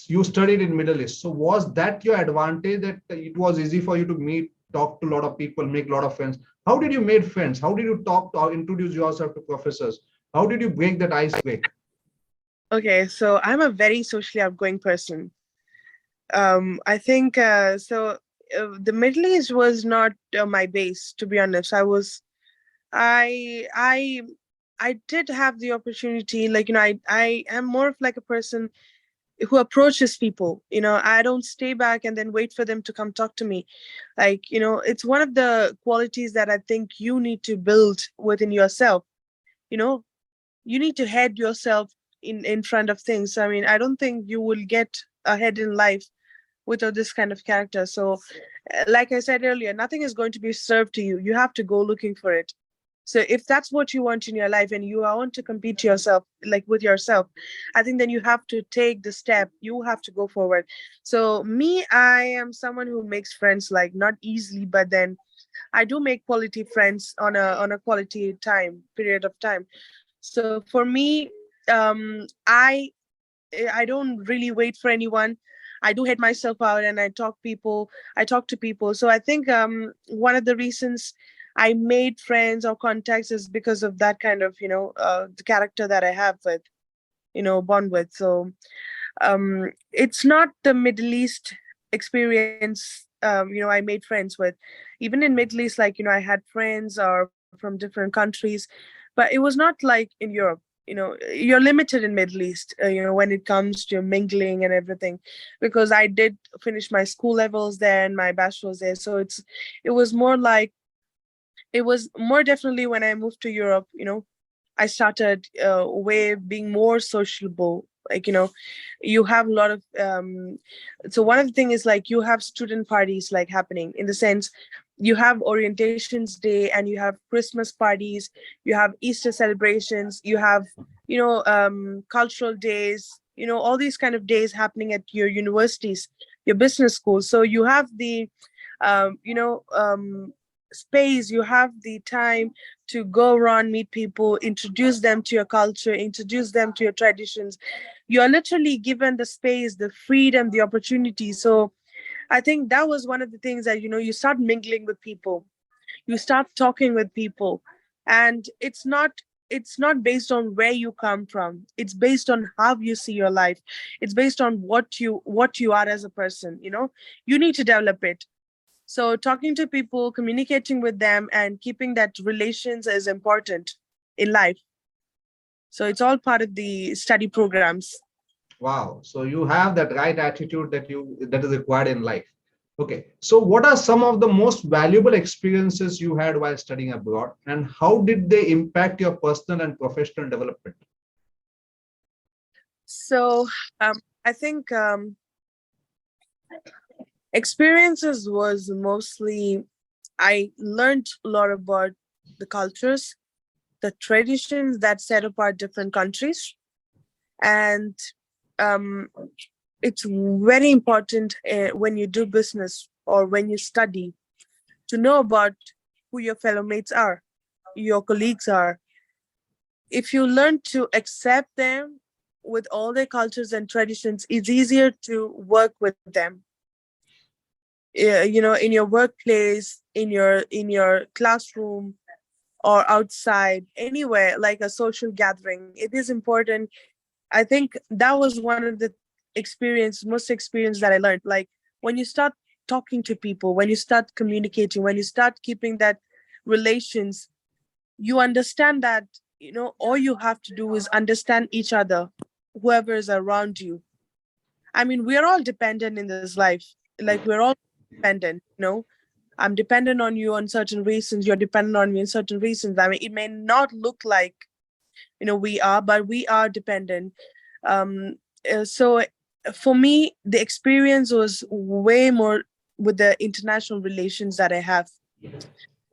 you studied in Middle East. So was that your advantage, that it was easy for you to meet, talk to a lot of people, make a lot of friends? How did you make friends? How did you talk to or introduce yourself to professors? How did you break that ice break? Okay, so I'm a very socially outgoing person. I think the Middle East was not my base, to be honest. I I I did have the opportunity, like, I am more of like a person who approaches people. I don't stay back and then wait for them to come talk to me. Like, it's one of the qualities that I think you need to build within yourself. You know, you need to head yourself in front of things. I mean, I don't think you will get ahead in life without this kind of character. So, like I said earlier, nothing is going to be served to you. You have to go looking for it. So if that's what you want in your life and you want to compete yourself, like with yourself, I think then you have to take the step. You have to go forward. So me, I am someone who makes friends, like, not easily, but then I do make quality friends on a quality time period of time. So for me, I don't really wait for anyone. I do head myself out and I talk to people. So I think one of the reasons I made friends or contacts is because of that kind of, the character that I have with, born with. So it's not the Middle East experience, I made friends with. Even in Middle East, like, I had friends or from different countries, but it was not like in Europe. You're limited in Middle East, when it comes to mingling and everything, because I did finish my school levels there and my bachelor's there. So it was more like, it was more definitely when I moved to Europe. I started way being more sociable. Like, you have a lot of so one of the things is, like, you have student parties like happening, in the sense you have orientations day and you have Christmas parties, you have Easter celebrations, you have, cultural days, all these kind of days happening at your universities, your business schools. So you have the um, you know um, space, you have the time to go around, meet people, introduce them to your culture, introduce them to your traditions. You're literally given the space, the freedom, the opportunity. So I think that was one of the things that, you start mingling with people, you start talking with people, and it's not based on where you come from. It's based on how you see your life. It's based on what you are as a person. You need to develop it. So talking to people, communicating with them, and keeping that relations is important in life. So it's all part of the study programs. Wow. So you have that right attitude that is required in life. Okay. So what are some of the most valuable experiences you had while studying abroad, and how did they impact your personal and professional development? So I think experiences was mostly, I learned a lot about the cultures, the traditions that set apart different countries. And um, it's very important when you do business or when you study to know about who your fellow mates are, your colleagues are. If you learn to accept them with all their cultures and traditions, it's easier to work with them. In your workplace, in your classroom, or outside, anywhere, like a social gathering, it is important. I think that was one of the most experience that I learned. Like, when you start talking to people, when you start communicating, when you start keeping that relations, you understand that, all you have to do is understand each other, whoever is around you. I mean, we're all dependent in this life. Like, we're all dependent. I'm dependent on you on certain reasons. You're dependent on me on certain reasons. I mean, it may not look like, we are, but we are dependent. So for me, the experience was way more with the international relations that I have,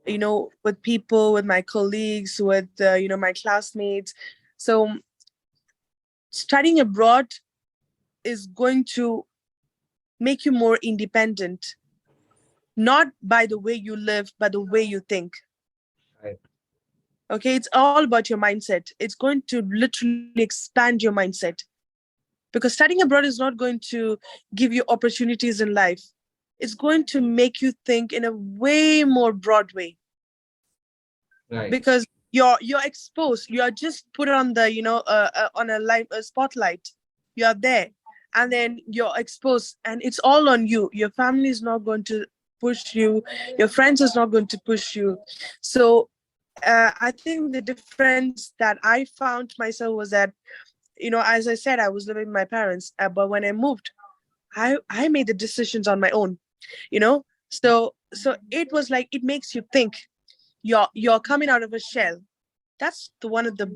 with people, with my colleagues, with, my classmates. So studying abroad is going to make you more independent, not by the way you live, but the way you think. Right. Okay, it's all about your mindset. It's going to literally expand your mindset. because studying abroad is not going to give you opportunities in life. It's going to make you think in a way more broad way, Right. because you're exposed. You are just put on the on a spotlight. You are there, and then you're exposed, and it's all on you. Your family is not going to push you. Your friends is not going to push you. So I think the difference that I found myself was that, as I said, I was living with my parents, but when I moved, I made the decisions on my own. So it was like, it makes you think. You're coming out of a shell. That's one of the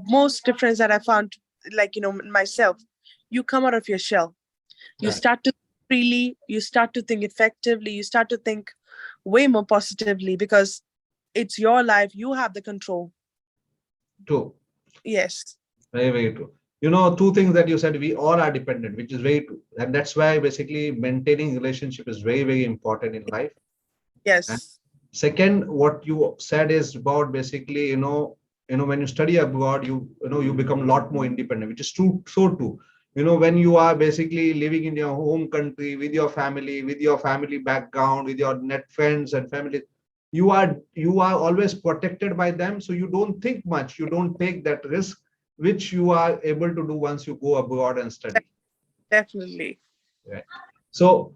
most difference that I found, like, myself. You come out of your shell. You Right. start to think freely, you start to think effectively, you start to think way more positively, because it's your life. You have the control. True. Yes. Very, very true. Two things that you said, we all are dependent, which is very true. And that's why basically maintaining relationship is very, very important in life. And Yes. second, what you said is about basically, when you study abroad, you become a lot more independent, which is true, so true. When you are basically living in your home country with your family background, with your net friends and family, you are always protected by them. So you don't think much, you don't take that risk, which you are able to do once you go abroad and study. Definitely. Right. So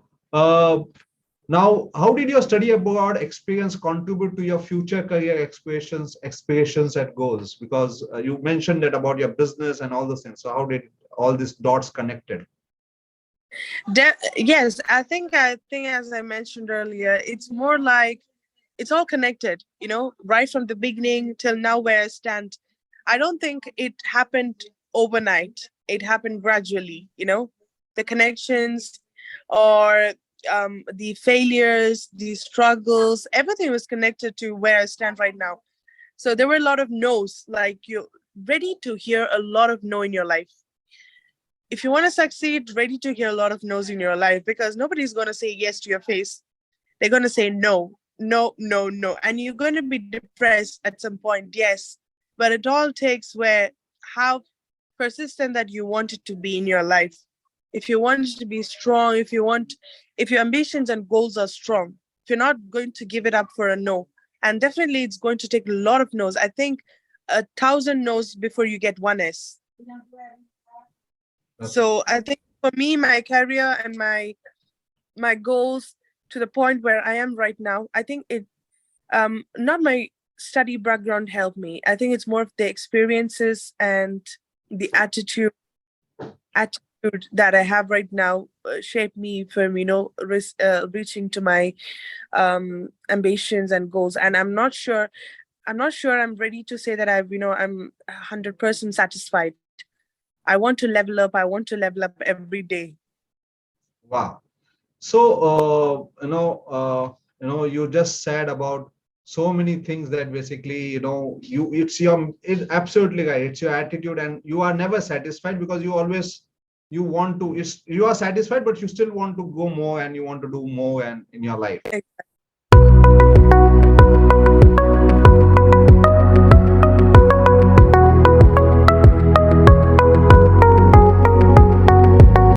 now, how did your study abroad experience contribute to your future career aspirations and goals? Because you mentioned that about your business and all those things. So how did all these dots connected? Yes, I think as I mentioned earlier, it's more like it's all connected, right from the beginning till now where I stand. I don't think it happened overnight. It happened gradually, the connections, or the failures, the struggles, everything was connected to where I stand right now. So there were a lot of no's, like you're ready to hear a lot of no in your life. If you want to succeed, ready to hear a lot of no's in your life, because nobody's going to say yes to your face. They're going to say no, no, no, no. And you're going to be depressed at some point, yes. But it all takes where how persistent that you want it to be in your life. If you want it to be strong, if your ambitions and goals are strong, if you're not going to give it up for a no. And definitely it's going to take a lot of no's. I think 1,000 no's before you get one yes. Okay. So I think for me, my career and my goals to the point where I am right now, I think it not my study background helped me. I think it's more of the experiences and the attitude that I have right now shaped me from reaching to my ambitions and goals. And I'm not sure I'm ready to say that I'm 100% satisfied. I want to level up. I want to level up every day. Wow. So you just said about so many things that basically it's absolutely right. It's your attitude, and you are never satisfied, because you are satisfied, but you still want to go more, and you want to do more and in your life.